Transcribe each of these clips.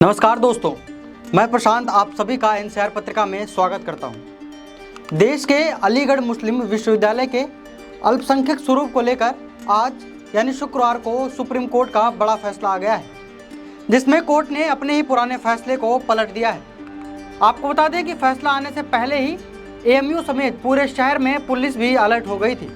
नमस्कार दोस्तों, मैं प्रशांत आप सभी का एनसीआर पत्रिका में स्वागत करता हूं। देश के अलीगढ़ मुस्लिम विश्वविद्यालय के अल्पसंख्यक स्वरूप को लेकर आज यानी शुक्रवार को सुप्रीम कोर्ट का बड़ा फैसला आ गया है, जिसमें कोर्ट ने अपने ही पुराने फैसले को पलट दिया है। आपको बता दें कि फैसला आने से पहले ही एएमयू समेत पूरे शहर में पुलिस भी अलर्ट हो गई थी,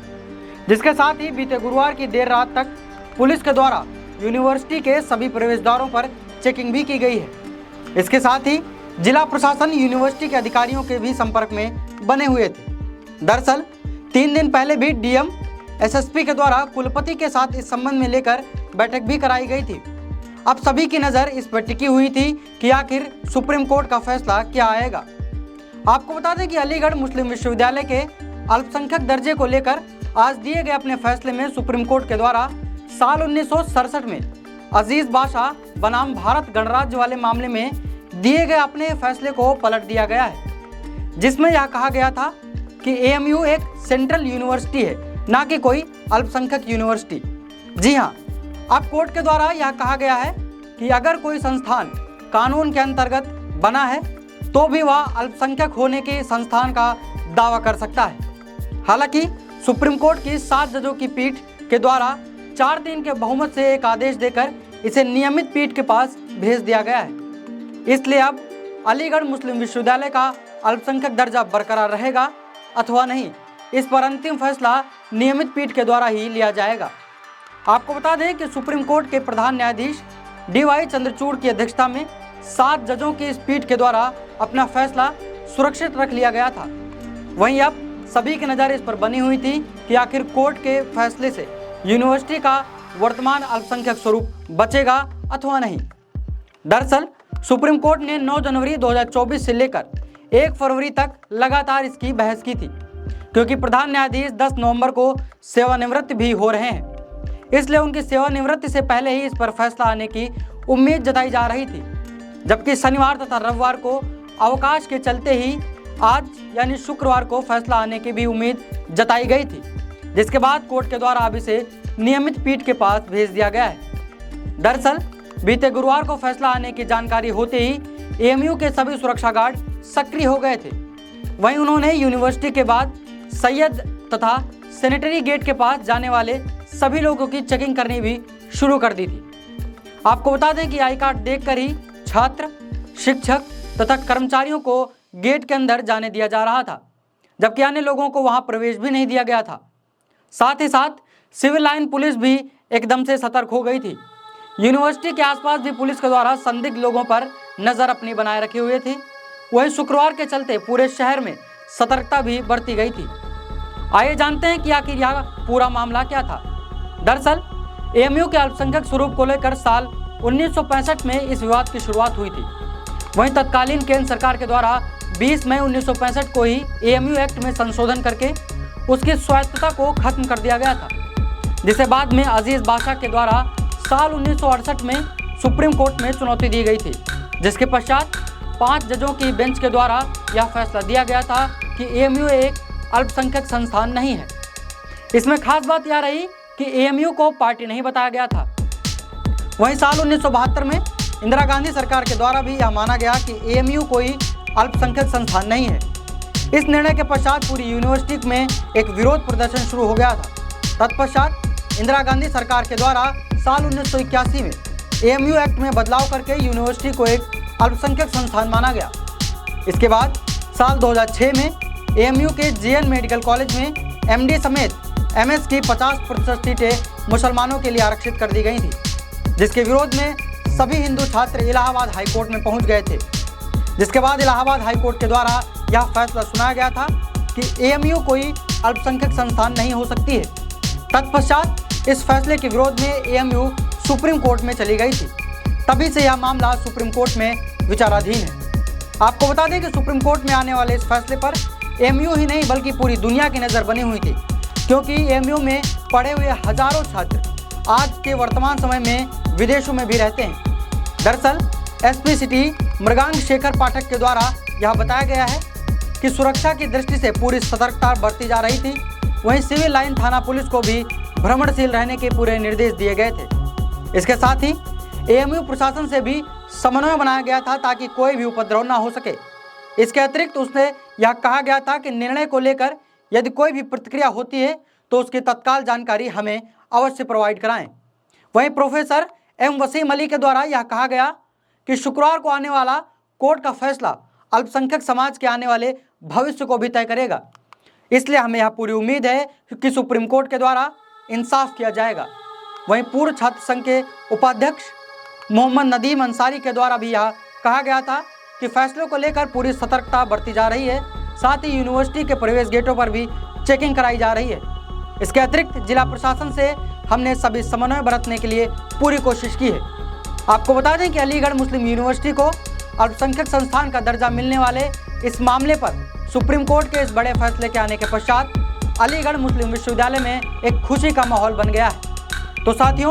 जिसके साथ ही बीते गुरुवार की देर रात तक पुलिस के द्वारा यूनिवर्सिटी के सभी प्रवेश द्वारों पर चेकिंग भी की गई है। इसके साथ ही जिला प्रशासन यूनिवर्सिटी के अधिकारियों के भी संपर्क में बने हुए थे। दरअसल 3 दिन पहले भी डीएम एसएसपी के द्वारा कुलपति के साथ इस संबंध में लेकर बैठक भी कराई गई थी। अब सभी की नज़र इस पर टिकी हुई थी कि आखिर सुप्रीम कोर्ट का फैसला क्या आएगा। आपको बता दें कि अलीगढ़ मुस्लिम विश्वविद्यालय के अल्पसंख्यक दर्जे को लेकर आज दिए गए अपने फैसले में सुप्रीम कोर्ट के द्वारा साल 1967 में अजीज बादशाह बनाम भारत गणराज्य वाले मामले में दिए गए अपने फैसले को पलट दिया गया है, जिसमें यह कहा गया था कि एएमयू एक सेंट्रल यूनिवर्सिटी है, ना कि कोई अल्पसंख्यक यूनिवर्सिटी। जी हाँ, अब कोर्ट के द्वारा यह कहा गया है कि अगर कोई संस्थान कानून के अंतर्गत बना है तो भी वह अल्पसंख्यक होने के संस्थान का दावा कर सकता है। हालांकि सुप्रीम कोर्ट की 7 जजों की पीठ के द्वारा 4-3 के बहुमत से एक आदेश देकर इसे नियमित पीठ के पास भेज दिया गया है। इसलिए अब अलीगढ़ मुस्लिम विश्वविद्यालय का अल्पसंख्यक दर्जा बरकरार रहेगा अथवा नहीं, इस पर अंतिम फैसला नियमित पीठ के द्वारा ही लिया जाएगा। आपको बता दें कि सुप्रीम कोर्ट के प्रधान न्यायाधीश डीवाई चंद्रचूड़ की अध्यक्षता में 7 जजों की इस पीठ के द्वारा अपना फैसला सुरक्षित रख लिया गया था। वहीं अब सभी की नज़र इस पर बनी हुई थी कि आखिर कोर्ट के फैसले से यूनिवर्सिटी का वर्तमान अल्पसंख्यक स्वरूप बचेगा अथवा नहीं। दरअसल सुप्रीम कोर्ट ने 9 जनवरी 2024 से लेकर 1 फरवरी तक लगातार इसकी बहस की थी, क्योंकि प्रधान न्यायाधीश 10 नवंबर को सेवानिवृत्त भी हो रहे हैं। इसलिए उनकी सेवानिवृत्ति से पहले ही इस पर फैसला आने की उम्मीद जताई जा रही थी, जबकि शनिवार तथा रविवार को अवकाश के चलते ही आज यानी शुक्रवार को फैसला आने की भी उम्मीद जताई गई थी, जिसके बाद कोर्ट के द्वारा अब इसे नियमित पीठ के पास भेज दिया गया है। दरअसल बीते गुरुवार को फैसला आने की जानकारी होते ही एएमयू के सभी सुरक्षा गार्ड सक्रिय हो गए थे। वहीं उन्होंने यूनिवर्सिटी के बाद सैयद तथा सैनिटरी गेट के पास जाने वाले सभी लोगों की चेकिंग करनी भी शुरू कर दी थी। आपको बता दें कि आई कार्ड देखकर ही छात्र, शिक्षक तथा कर्मचारियों को गेट के अंदर जाने दिया जा रहा था, जबकि अन्य लोगों को वहां प्रवेश भी नहीं दिया गया था। साथ ही साथ सिविल लाइन पुलिस भी एकदम से सतर्क हो गई थी। यूनिवर्सिटी के आसपास भी पुलिस के द्वारा संदिग्ध लोगों पर नजर अपनी बनाए रखे हुए थी। वहीं शुक्रवार के चलते पूरे शहर में सतर्कता भी बरती गई थी। आइए जानते हैं कि आखिर यह पूरा मामला क्या था। दरअसल एएमयू के अल्पसंख्यक स्वरूप को लेकर साल 1965 में इस विवाद की शुरुआत हुई थी। वहीं तत्कालीन केंद्र सरकार के द्वारा 20 मई 1965 को ही एएमयू एक्ट में संशोधन करके उसकी स्वायत्तता को खत्म कर दिया गया था, जिसे बाद में अजीज बादशाह के द्वारा साल 1968 में सुप्रीम कोर्ट में चुनौती दी गई थी, जिसके पश्चात 5 जजों की बेंच के द्वारा यह फैसला दिया गया था कि एएमयू एक अल्पसंख्यक संस्थान नहीं है। इसमें खास बात यह रही कि एएमयू को पार्टी नहीं बताया गया था। वहीं साल 1972 में इंदिरा गांधी सरकार के द्वारा भी यह माना गया कि एएमयू कोई अल्पसंख्यक संस्थान नहीं है। इस निर्णय के पश्चात पूरी यूनिवर्सिटी में एक विरोध प्रदर्शन शुरू हो गया था। तत्पश्चात इंदिरा गांधी सरकार के द्वारा साल 1981 में एएमयू एक्ट में बदलाव करके यूनिवर्सिटी को एक अल्पसंख्यक संस्थान माना गया। इसके बाद साल 2006 में एएमयू के जेएन मेडिकल कॉलेज में एमडी समेत एमएस की 50% सीटें मुसलमानों के लिए आरक्षित कर दी गई थी, जिसके विरोध में सभी हिंदू छात्र इलाहाबाद हाईकोर्ट में पहुंच गए थे। जिसके बाद इलाहाबाद हाईकोर्ट के द्वारा यह फैसला सुनाया गया था कि एएमयू कोई अल्पसंख्यक संस्थान नहीं हो सकती है। तत्पश्चात इस फैसले के विरोध में एएमयू सुप्रीम कोर्ट में चली गई थी। तभी से यह मामला सुप्रीम कोर्ट में विचाराधीन है। आपको बता दें कि सुप्रीम कोर्ट में आने वाले इस फैसले पर एएमयू ही नहीं बल्कि पूरी दुनिया की नज़र बनी हुई थी, क्योंकि एएमयू में पढ़े हुए हजारों छात्र आज के वर्तमान समय में विदेशों में भी रहते हैं। दरअसल एसपी सिटी मृगांक शेखर पाठक के द्वारा यह बताया गया है कि सुरक्षा की दृष्टि से पूरी सतर्कता बरती जा रही थी। वहीं सिविल लाइन थाना पुलिस को भी भ्रमणशील रहने के पूरे निर्देश दिए गए थे। इसके साथ ही एएमयू प्रशासन से भी समन्वय बनाया गया था ताकि कोई भी उपद्रव ना हो सके। इसके अतिरिक्त उसने यह कहा गया था कि निर्णय को लेकर यदि कोई भी प्रतिक्रिया होती है तो उसकी तत्काल जानकारी हमें अवश्य प्रोवाइड कराएं। वहीं प्रोफेसर एम वसीम अली के द्वारा यह कहा गया कि शुक्रवार को आने वाला कोर्ट का फैसला अल्पसंख्यक समाज के आने वाले भविष्य को भी तय करेगा, इसलिए हमें यह पूरी उम्मीद है कि सुप्रीम कोर्ट के द्वारा इंसाफ किया जाएगा। वहीं पूर्व छात्र संघ के उपाध्यक्ष मोहम्मद नदीम अंसारी के द्वारा भी यह कहा गया था कि फैसलों को लेकर पूरी सतर्कता बरती जा रही है, साथ ही यूनिवर्सिटी के प्रवेश गेटों पर भी चेकिंग कराई जा रही है। इसके अतिरिक्त जिला प्रशासन से हमने सभी समन्वय बरतने के लिए पूरी कोशिश की है। आपको बता दें कि अलीगढ़ मुस्लिम यूनिवर्सिटी को अल्पसंख्यक संस्थान का दर्जा मिलने वाले इस मामले पर सुप्रीम कोर्ट के इस बड़े फैसले के आने के पश्चात अलीगढ़ मुस्लिम विश्वविद्यालय में एक खुशी का माहौल बन गया है। तो साथियों,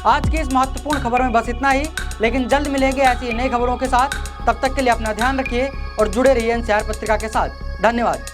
आज की इस महत्वपूर्ण खबर में बस इतना ही, लेकिन जल्द मिलेंगे ऐसी नई खबरों के साथ। तब तक के लिए अपना ध्यान रखिए और जुड़े रहिए एनसीआर पत्रिका के साथ। धन्यवाद।